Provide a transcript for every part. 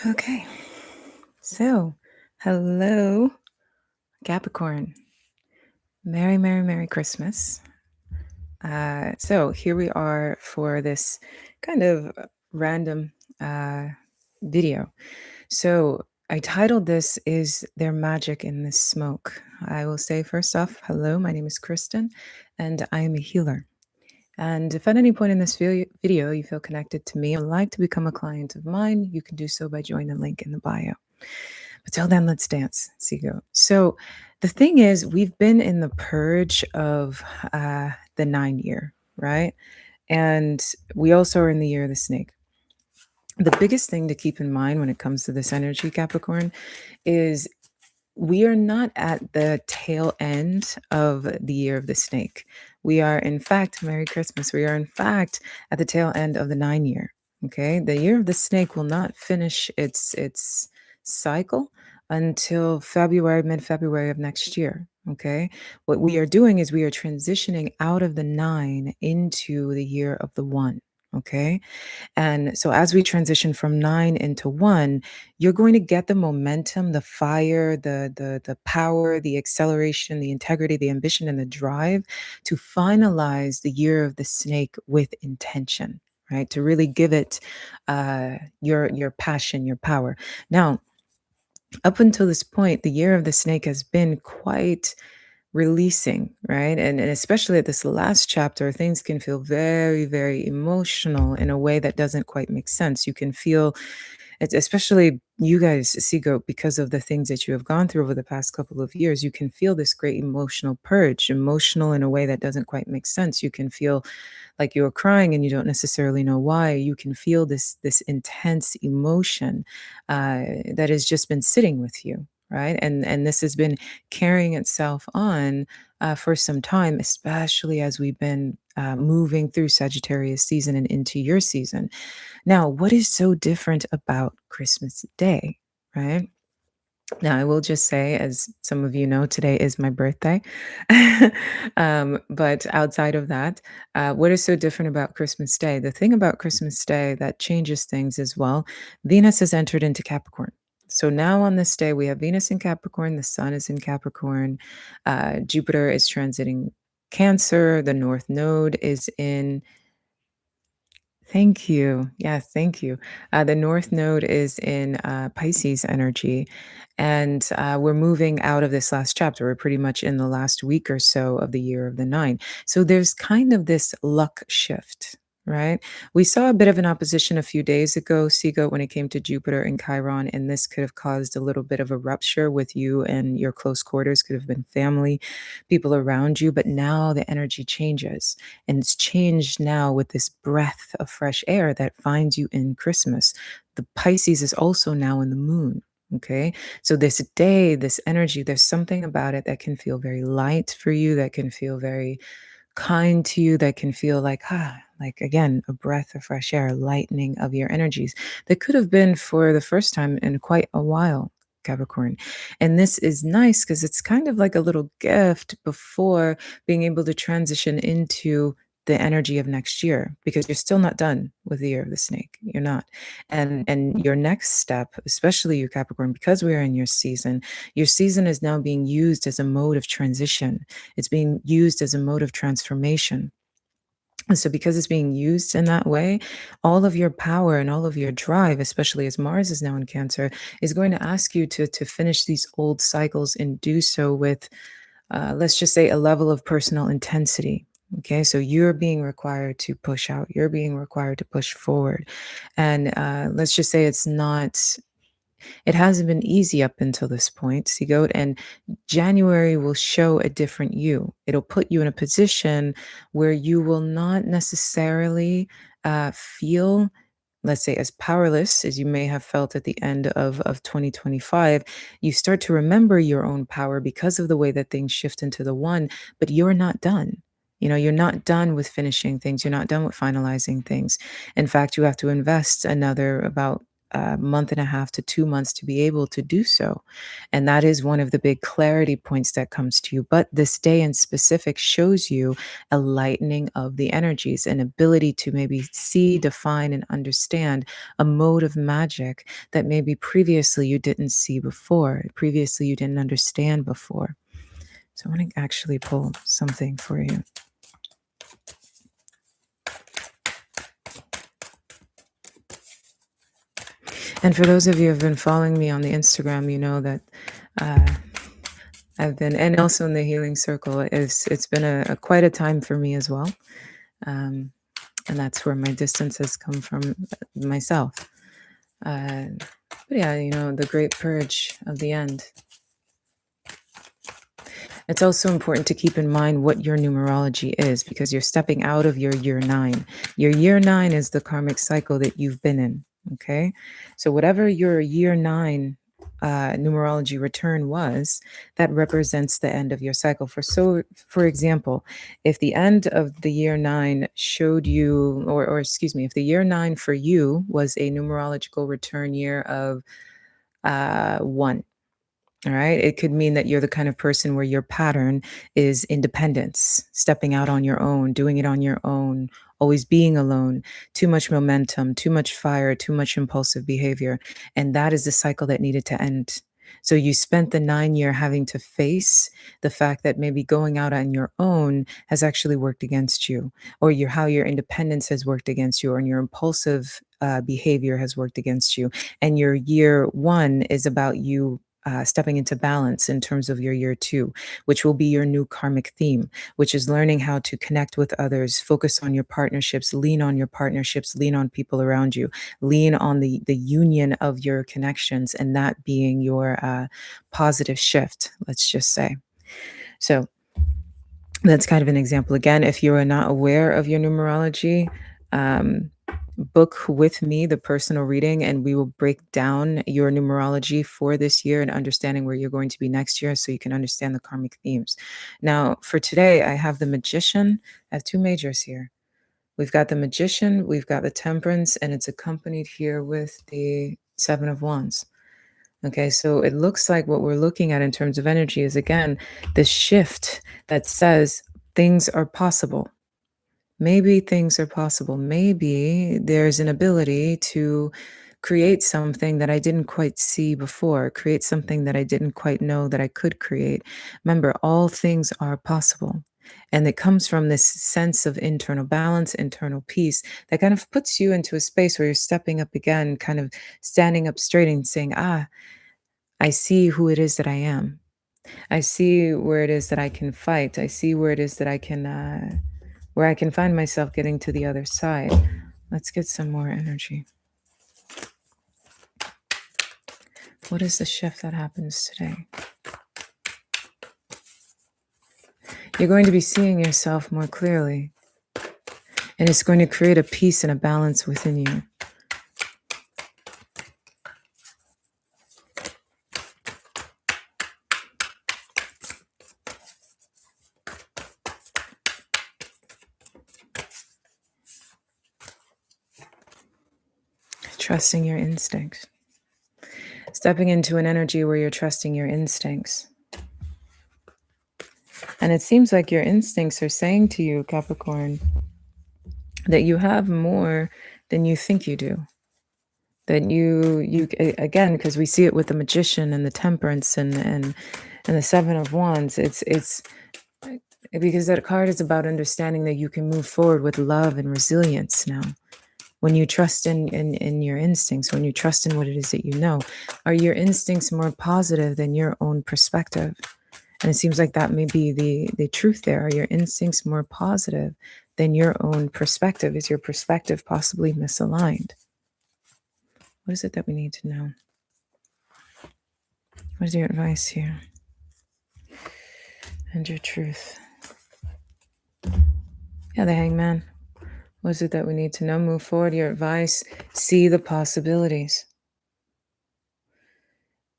Okay, so hello, Capricorn. Merry, Merry, Merry Christmas. So here we are for this kind of random uh, video. So I titled this Is There Magic in This Smoke? I will say first off, hello, my name is Kristen, and I am a healer. And if at any point in this video you feel connected to me and would like to become a client of mine, you can do so by joining the link in the bio. But till then, let's dance, SeaGoat. So the thing is, we've been in the purge of the 9 year, right? And we also are in the year of the snake. The biggest thing to keep in mind when it comes to this energy, Capricorn, is we are not at the tail end of the year of the snake. We are, in fact, Merry Christmas. We are, in fact, at the tail end of the 9 year. Okay. The year of the snake will not finish its cycle until February, mid-February of next year. Okay. What we are doing is we are transitioning out of the 9 into the year of the 1. Okay. And so as we transition from 9 into 1, you're going to get the momentum, the fire, the power, the acceleration, the integrity, the ambition, and the drive to finalize the year of the snake with intention, right? To really give it your passion, your power. Now, up until this point, the year of the snake has been quite releasing, right? And especially at this last chapter, things can feel very, very emotional in a way that doesn't quite make sense. You can feel it's especially you guys, Seagoat, because of the things that you have gone through over the past couple of years, you can feel this great emotional purge, emotional in a way that doesn't quite make sense. You can feel like you're crying and you don't necessarily know why. You can feel this intense emotion that has just been sitting with you, right? And this has been carrying itself on for some time, especially as we've been moving through Sagittarius season and into your season. Now, what is so different about Christmas Day, right? Now, I will just say, as some of you know, today is my birthday. But outside of that, what is so different about Christmas Day? The thing about Christmas Day that changes things as well, Venus has entered into Capricorn. So now on this day, we have Venus in Capricorn, the sun is in Capricorn, Jupiter is transiting Cancer, the North Node is in. Thank you. Yes, thank you. The North Node is in Pisces energy, and we're moving out of this last chapter. We're pretty much in the last week or so of the year of the 9. So there's kind of this luck shift, right? We saw a bit of an opposition a few days ago, Seagoat, when it came to Jupiter and Chiron, and this could have caused a little bit of a rupture with you and your close quarters, could have been family, people around you. But now the energy changes. And it's changed now with this breath of fresh air that finds you in Christmas. The Pisces is also now in the moon. Okay. So this day, this energy, there's something about it that can feel very light for you, that can feel very kind to you, that can feel like again, a breath of fresh air, lightening of your energies that could have been for the first time in quite a while. Capricorn. And this is nice because it's kind of like a little gift before being able to transition into the energy of next year, because you're still not done with the year of the snake. You're not. And your next step, especially you Capricorn, because we are in your season is now being used as a mode of transition. It's being used as a mode of transformation. And so because it's being used in that way, all of your power and all of your drive, especially as Mars is now in Cancer, is going to ask you to finish these old cycles and do so with, let's just say, a level of personal intensity. Okay, so you're being required to push out, you're being required to push forward. And let's just say it hasn't been easy up until this point, Seagoat, and January will show a different you. It'll put you in a position where you will not necessarily feel, let's say, as powerless as you may have felt at the end of 2025. You start to remember your own power because of the way that things shift into the 1, but you're not done. You're not done with finishing things. You're not done with finalizing things. In fact, you have to invest another about a month and a half to 2 months to be able to do so. And that is one of the big clarity points that comes to you. But this day in specific shows you a lightening of the energies, an ability to maybe see, define, and understand a mode of magic that maybe previously you didn't see before, previously you didn't understand before. So I want to actually pull something for you. And for those of you who have been following me on the Instagram, you know that I've been, and also in the healing circle, it's been a quite a time for me as well. And that's where my distance has come from myself. But yeah, the great purge of the end. It's also important to keep in mind what your numerology is, because you're stepping out of your year 9. Your year 9 is the karmic cycle that you've been in. Okay. So whatever your year 9 numerology return was, that represents the end of your cycle. For example, if the end of the year 9 showed you, or excuse me, if the year 9 for you was a numerological return year of 1. All right. It could mean that you're the kind of person where your pattern is independence, stepping out on your own, doing it on your own, always being alone, too much momentum, too much fire, too much impulsive behavior. And that is the cycle that needed to end. So you spent the 9 year having to face the fact that maybe going out on your own has actually worked against you, or how your independence has worked against you, or your impulsive behavior has worked against you. And your year 1 is about you stepping into balance in terms of your year 2, which will be your new karmic theme, which is learning how to connect with others, focus on your partnerships, lean on your partnerships, lean on people around you, lean on the union of your connections, and that being your positive shift, let's just say. So that's kind of an example. Again, if you are not aware of your numerology, book with me the personal reading, and we will break down your numerology for this year and understanding where you're going to be next year, so you can understand the karmic themes. Now, for today, I have the Magician. I have 2 majors here. We've got the Magician, we've got the Temperance, and it's accompanied here with the 7 of Wands. Okay, so it looks like what we're looking at in terms of energy is, again, the shift that says things are possible. Maybe things are possible. Maybe there's an ability to create something that I didn't quite see before, create something that I didn't quite know that I could create. Remember, all things are possible. And it comes from this sense of internal balance, internal peace that kind of puts you into a space where you're stepping up again, kind of standing up straight and saying, I see who it is that I am. I see where it is that I can fight. I see where it is that I can where I can find myself getting to the other side. Let's get some more energy. What is the shift that happens today? You're going to be seeing yourself more clearly, and it's going to create a peace and a balance within you. Trusting your instincts. Stepping into an energy where you're trusting your instincts. And it seems like your instincts are saying to you, Capricorn, that you have more than you think you do. That you again, because we see it with the Magician and the Temperance and the 7 of Wands, it's because that card is about understanding that you can move forward with love and resilience now. When you trust in your instincts, when you trust in what it is that you know, are your instincts more positive than your own perspective? And it seems like that may be the truth there. Are your instincts more positive than your own perspective? Is your perspective possibly misaligned? What is it that we need to know? What is your advice here? And your truth. Yeah, the Hangman. What is it that we need to know? Move forward. Your advice. See the possibilities.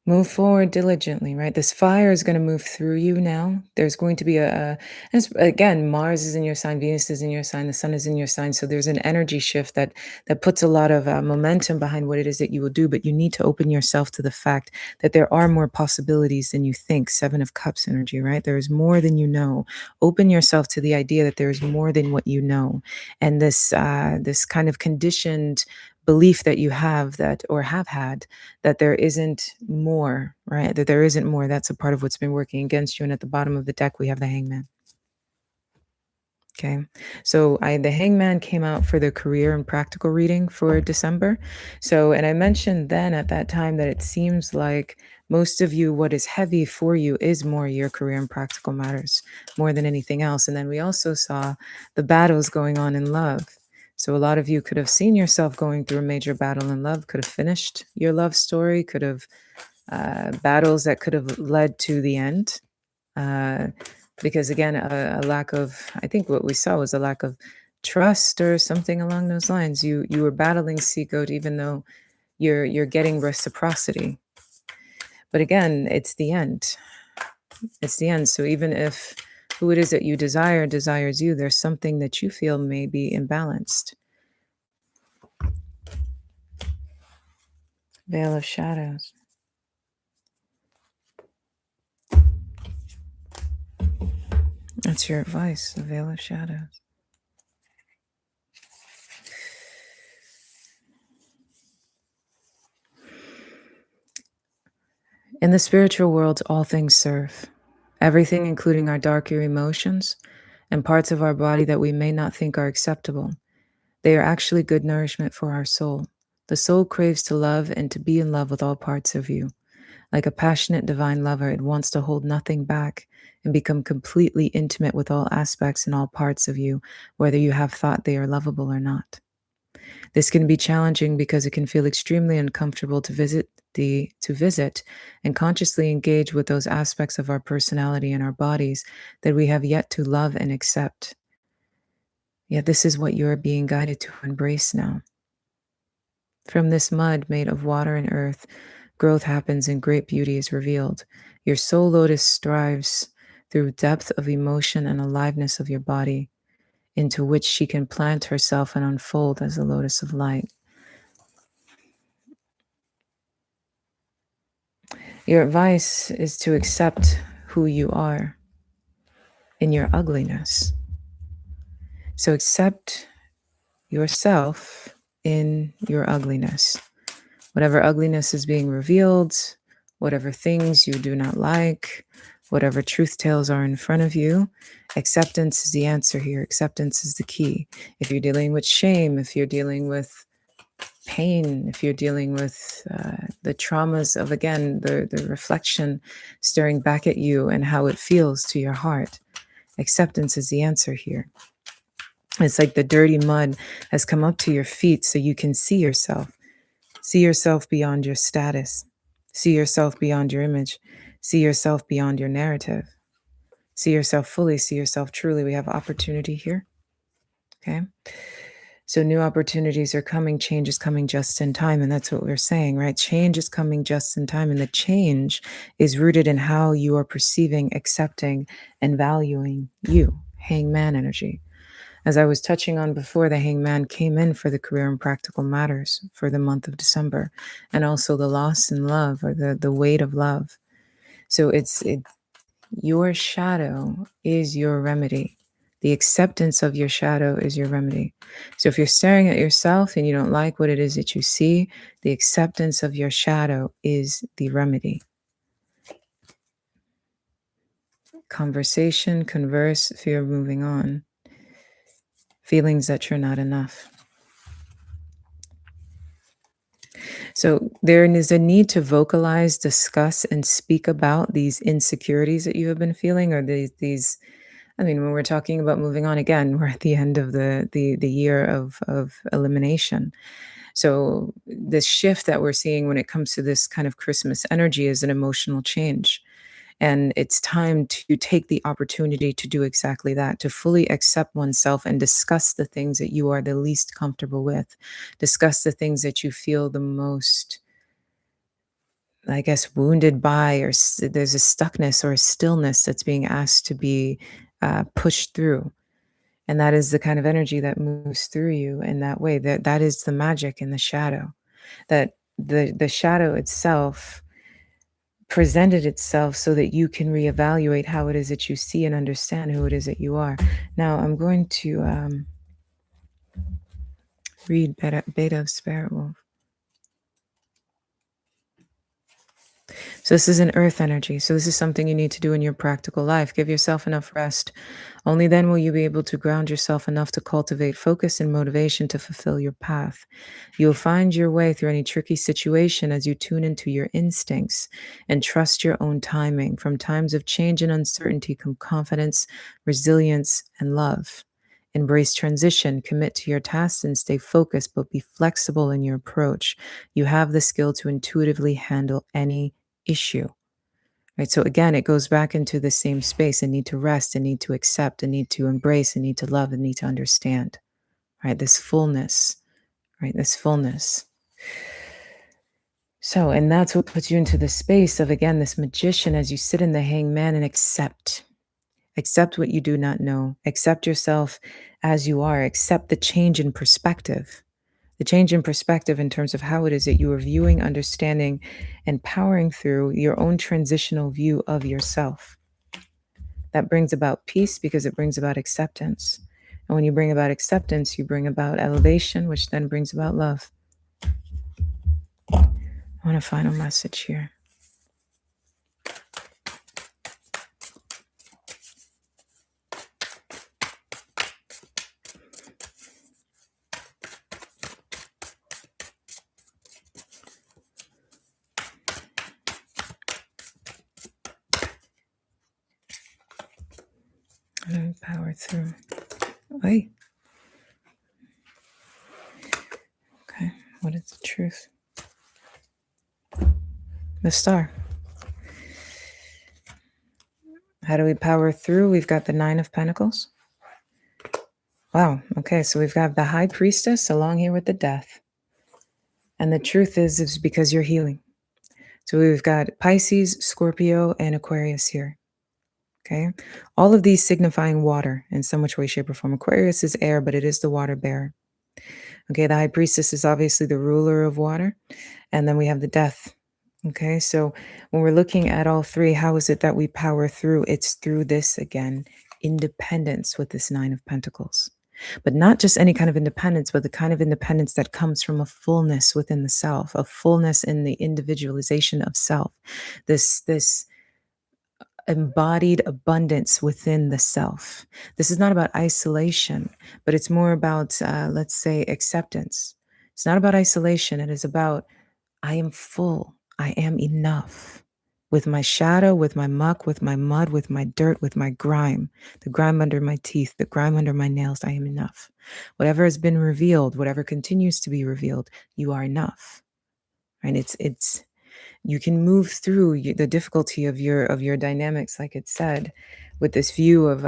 Move forward diligently, right? This fire is going to move through you now. There's going to be and again, Mars is in your sign, Venus is in your sign, the Sun is in your sign. So there's an energy shift that puts a lot of momentum behind what it is that you will do. But you need to open yourself to the fact that there are more possibilities than you think. Seven of Cups energy, right? There is more than you know. Open yourself to the idea that there is more than what you know, and this kind of conditioned belief that you have that or have had that there isn't more, right? That there isn't more. That's a part of what's been working against you. And at the bottom of the deck, we have the Hangman. Okay. So the Hangman came out for the career and practical reading for December. So, and I mentioned then at that time that it seems like most of you, what is heavy for you is more your career and practical matters more than anything else. And then we also saw the battles going on in love. So a lot of you could have seen yourself going through a major battle in love, could have finished your love story, could have battles that could have led to the end. Because again, a lack of, I think what we saw was a lack of trust or something along those lines. You were battling SeaGoat even though you're getting reciprocity. But again, it's the end. It's the end. So even if who it is that you desire desires you, there's something that you feel may be imbalanced. Veil of shadows. That's your advice, the veil of shadows. In the spiritual world, all things serve. Everything, including our darker emotions and parts of our body that we may not think are acceptable. They are actually good nourishment for our soul. The soul craves to love and to be in love with all parts of you. Like a passionate divine lover, it wants to hold nothing back and become completely intimate with all aspects and all parts of you, whether you have thought they are lovable or not. This can be challenging because it can feel extremely uncomfortable to visit and consciously engage with those aspects of our personality and our bodies that we have yet to love and accept. Yet this is what you are being guided to embrace now. From this mud made of water and earth, growth happens and great beauty is revealed. Your soul lotus strives through depth of emotion and aliveness of your body, into which she can plant herself and unfold as a lotus of light. Your advice is to accept who you are in your ugliness. So accept yourself in your ugliness. Whatever ugliness is being revealed, whatever things you do not like, whatever truth tales are in front of you, acceptance is the answer here. Acceptance is the key. If you're dealing with shame, if you're dealing with pain, if you're dealing with the traumas of, again, the reflection staring back at you and how it feels to your heart, acceptance is the answer here. It's like the dirty mud has come up to your feet so you can see yourself. See yourself beyond your status. See yourself beyond your image. See yourself beyond your narrative. See yourself fully. See yourself truly. We have opportunity here. Okay. So new opportunities are coming. Change is coming just in time. And that's what we're saying, right? Change is coming just in time. And the change is rooted in how you are perceiving, accepting, and valuing you. Hangman energy. As I was touching on before, the Hangman came in for the career and practical matters for the month of December, and also the loss in love, or the weight of love. So your shadow is your remedy. The acceptance of your shadow is your remedy. So if you're staring at yourself and you don't like what it is that you see, the acceptance of your shadow is the remedy. Conversation, converse, fear of moving on. Feelings that you're not enough. So there is a need to vocalize, discuss, and speak about these insecurities that you have been feeling, or these. I mean, when we're talking about moving on, again, we're at the end of the year of elimination. So this shift that we're seeing when it comes to this kind of Christmas energy is an emotional change. And it's time to take the opportunity to do exactly that, to fully accept oneself and discuss the things that you are the least comfortable with. Discuss the things that you feel the most I guess, wounded by, or there's a stuckness or a stillness that's being asked to be pushed through. And that is the kind of energy that moves through you in that way. That is the magic in the shadow. That the shadow itself presented itself so that you can reevaluate how it is that you see and understand who it is that you are. Now, I'm going to read Beta of Spirit Wolf. So this is an earth energy. So this is something you need to do in your practical life. Give yourself enough rest. Only then will you be able to ground yourself enough to cultivate focus and motivation to fulfill your path. You'll find your way through any tricky situation as you tune into your instincts and trust your own timing. From times of change and uncertainty come confidence, resilience, and love. Embrace transition, commit to your tasks, and stay focused, but be flexible in your approach. You have the skill to intuitively handle any issue. Right. So again, it goes back into the same space, a need to rest, a need to accept, a need to embrace, a need to love, a need to understand. Right. This fullness. Right. This fullness. So, and that's what puts you into the space of, again, this magician as you sit in the hangman and accept. Accept what you do not know. Accept yourself as you are. Accept the change in perspective. The change in perspective in terms of how it is that you are viewing, understanding, and powering through your own transitional view of yourself. That brings about peace because it brings about acceptance. And when you bring about acceptance, you bring about elevation, which then brings about love. I want a final message here. Let me power through. Oi. Okay, what is the truth? The star. How do we power through? We've got the 9 of Pentacles. Wow. Okay, so we've got the High Priestess along here with the Death. And the truth is because you're healing. So we've got Pisces, Scorpio, and Aquarius here. Okay. All of these signifying water in some which way, shape, or form. Aquarius is air, but it is the water bearer. Okay. The High Priestess is obviously the ruler of water. And then we have the Death. Okay. So when we're looking at all three, how is it that we power through? It's through this, again, independence with this 9 of Pentacles. But not just any kind of independence, but the kind of independence that comes from a fullness within the self, a fullness in the individualization of self. This embodied abundance within the self. This is not about isolation, but it's more about, let's say, acceptance. It's not about isolation. It is about, I am full. I am enough. With my shadow, with my muck, with my mud, with my dirt, with my grime, the grime under my teeth, the grime under my nails, I am enough. Whatever has been revealed, whatever continues to be revealed, you are enough. And it's you can move through the difficulty of your dynamics, like it said, with this view of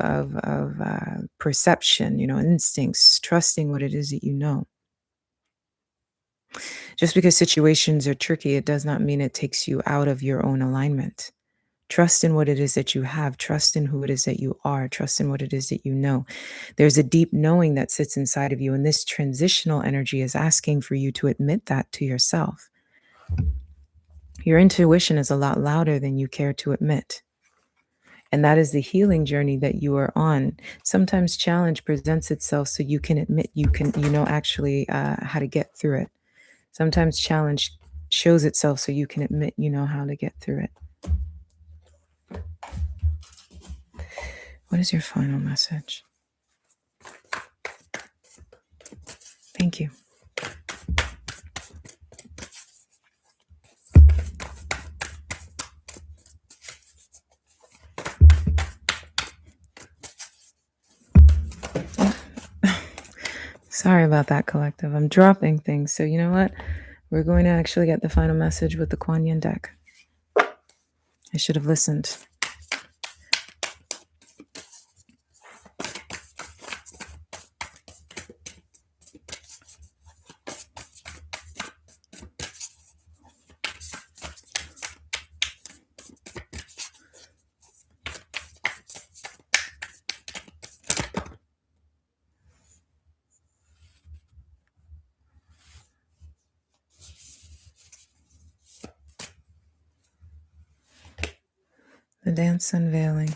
perception, instincts, trusting what it is that you know. Just because situations are tricky, it does not mean it takes you out of your own alignment. Trust in what it is that you have. Trust in who it is that you are. Trust in what it is that you know. There's a deep knowing that sits inside of you, and this transitional energy is asking for you to admit that to yourself. Your intuition is a lot louder than you care to admit. And that is the healing journey that you are on. Sometimes challenge presents itself so you can admit you know actually how to get through it. Sometimes challenge shows itself so you can admit you know how to get through it. What is your final message? Thank you. Sorry about that, collective. I'm dropping things. So you know what? We're going to actually get the final message with the Kuan Yin deck. I should have listened. The dance unveiling.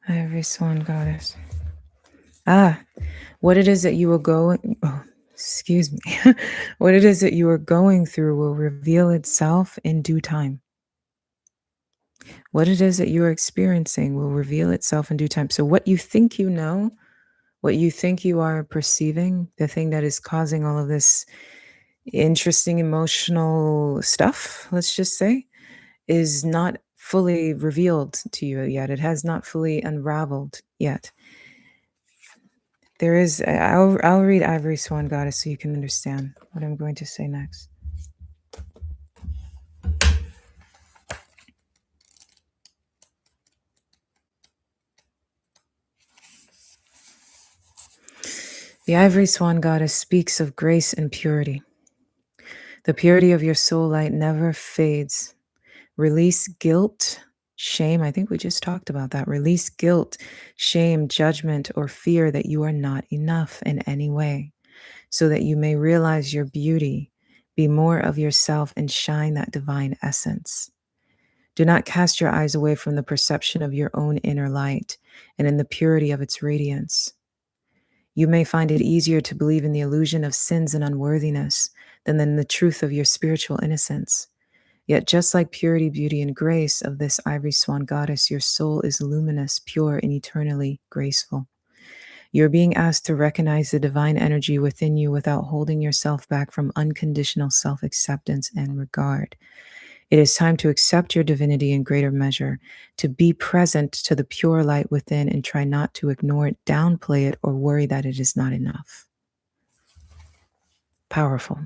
Ivory swan goddess. What it is that you will go, oh, excuse me. What it is that you are going through will reveal itself in due time. What it is that you are experiencing will reveal itself in due time. So what you think you know, what you think you are perceiving, the thing that is causing all of this interesting emotional stuff, let's just say, is not fully revealed to you yet. It has not fully unraveled yet. There is, I'll read Ivory Swan Goddess so you can understand what I'm going to say next. The Ivory Swan Goddess speaks of grace and purity. The purity of your soul light never fades. Release guilt, shame. I think we just talked about that. Release guilt, shame, judgment, or fear that you are not enough in any way, so that you may realize your beauty, be more of yourself, and shine that divine essence. Do not cast your eyes away from the perception of your own inner light and in the purity of its radiance. You may find it easier to believe in the illusion of sins and unworthiness than in the truth of your spiritual innocence. Yet, just like purity, beauty, and grace of this Ivory Swan Goddess, your soul is luminous, pure, and eternally graceful. You're being asked to recognize the divine energy within you without holding yourself back from unconditional self acceptance and regard. It is time to accept your divinity in greater measure, to be present to the pure light within and try not to ignore it, downplay it, or worry that it is not enough. Powerful.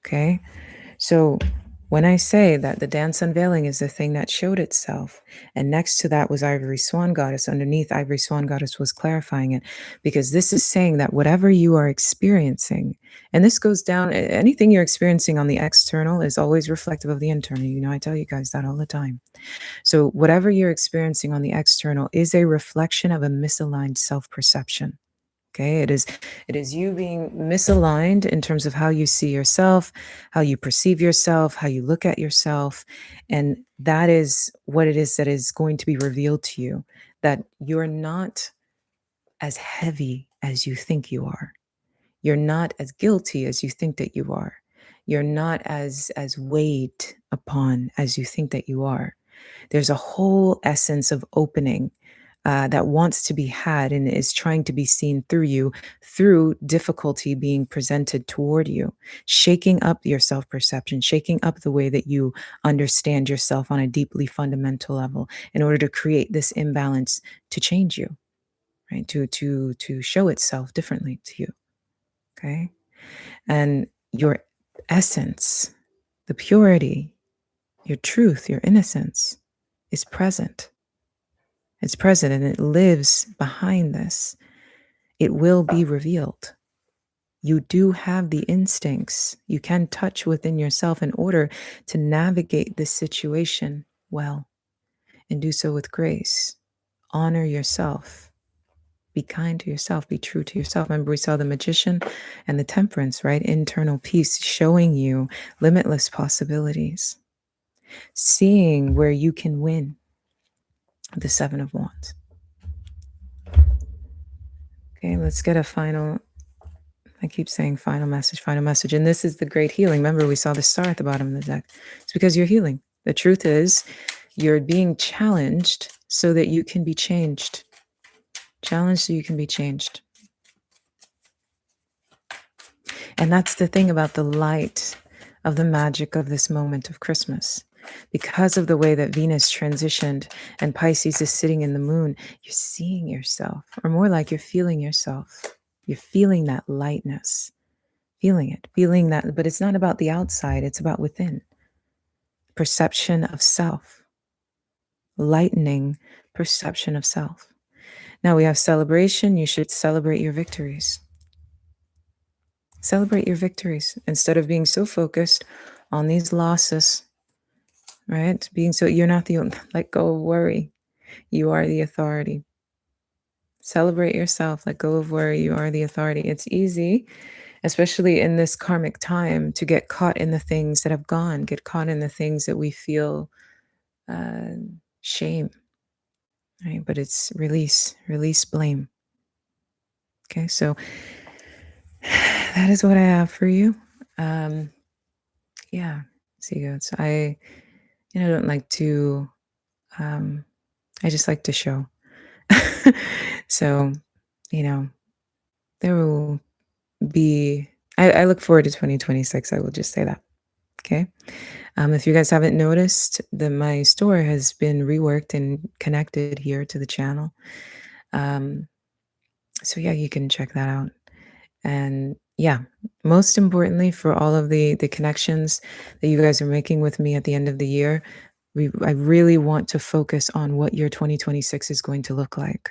Okay? So when I say that the dance unveiling is the thing that showed itself, and next to that was Ivory Swan Goddess, underneath Ivory Swan Goddess was clarifying it, because this is saying that whatever you are experiencing, and this goes down, anything you're experiencing on the external is always reflective of the internal. You know, I tell you guys that all the time. So whatever you're experiencing on the external is a reflection of a misaligned self-perception. Okay, it is you being misaligned in terms of how you see yourself, how you perceive yourself, how you look at yourself, and that is what it is that is going to be revealed to you, that you're not as heavy as you think you are. You're not as guilty as you think that you are. You're not as weighed upon as you think that you are. There's a whole essence of opening that wants to be had and is trying to be seen through you through difficulty being presented toward you, shaking up your self perception, shaking up the way that you understand yourself on a deeply fundamental level in order to create this imbalance to change you, right? To show itself differently to you. Okay. And your essence, the purity, your truth, your innocence is present. It's present and it lives behind this. It will be revealed. You do have the instincts you can touch within yourself in order to navigate this situation well and do so with grace. Honor yourself. Be kind to yourself. Be true to yourself. Remember, we saw the magician and the temperance, right? Internal peace showing you limitless possibilities. Seeing where you can win. The Seven of Wands. Okay, let's get a final, I keep saying final message. And this is the great healing. Remember, we saw the star at the bottom of the deck. It's because you're healing. The truth is, you're being challenged so that you can be changed. Challenged so you can be changed. And that's the thing about the light of the magic of this moment of Christmas. Because of the way that Venus transitioned and Pisces is sitting in the moon, you're seeing yourself, or more like you're feeling yourself. You're feeling that lightness, feeling it, feeling that, but it's not about the outside, it's about within. Perception of self, lightening perception of self. Now we have celebration. You should celebrate your victories. Celebrate your victories instead of being so focused on these losses. Right? Being so, you're not the only, let go of worry. You are the authority. Celebrate yourself. Let go of worry. You are the authority. It's easy, especially in this karmic time, to get caught in the things that have gone, get caught in the things that we feel uh, shame, right? But it's release blame. Okay, so that is what I have for you. Um, yeah, see goats. Don't like to. Um, I just like to show. So, you know, there will be. I look forward to 2026. I will just say that. Okay. If you guys haven't noticed, my store has been reworked and connected here to the channel. Um, so yeah, you can check that out. And yeah, most importantly, for all of the connections that you guys are making with me at the end of the year, I really want to focus on what your 2026 is going to look like.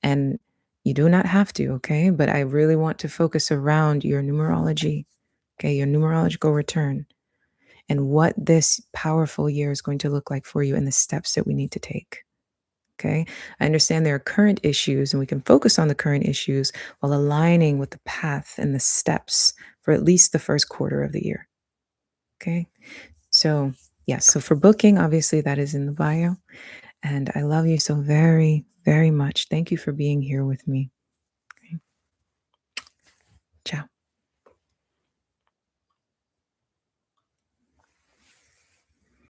And you do not have to, okay? But I really want to focus around your numerology, okay? Your numerological return and what this powerful year is going to look like for you and the steps that we need to take. Okay. I understand there are current issues, and we can focus on the current issues while aligning with the path and the steps for at least the first quarter of the year. Okay. So, yes. So, for booking, obviously, that is in the bio. And I love you so very, very much. Thank you for being here with me. Okay. Ciao.